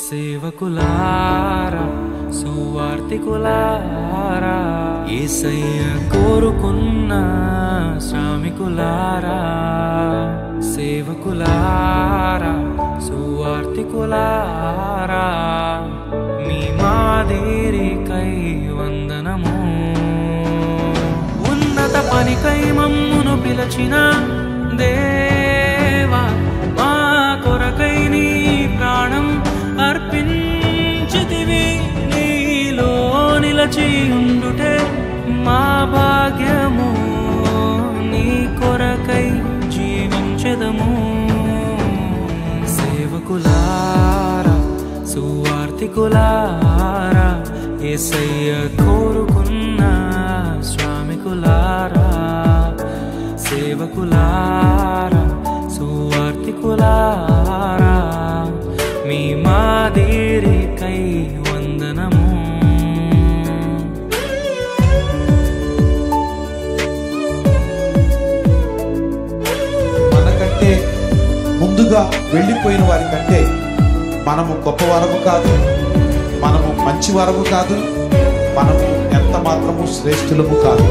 సేవకులారా సువార్తికులారా యేసయ్య కోరుకున్న శ్రామికులారా సేవకులారా సువార్తికులారా మీ మాదిరికై వందనము ఉన్నత పనికై మమ్మును పిలచిన దేవా మా కొరకై నీ ప్రాణం అర్పించితివి నీలో నిలచి ఉండుటే మా భాగ్యము నీ కొరకై జీవించెదము సేవకులారా సువార్తికులారా యేసయ్య కోరుకున్న శ్రామికులారా సేవకులారా సువార్తికులారా మీ మాదిరికై వందనము మనకంటే ముందుగా వెళ్ళిపోయిన వారి కంటే మనము గొప్పవారము కాదు, మనము మంచివారము కాదు, మనము ఎంత మాత్రము శ్రేష్ఠులము కాదు.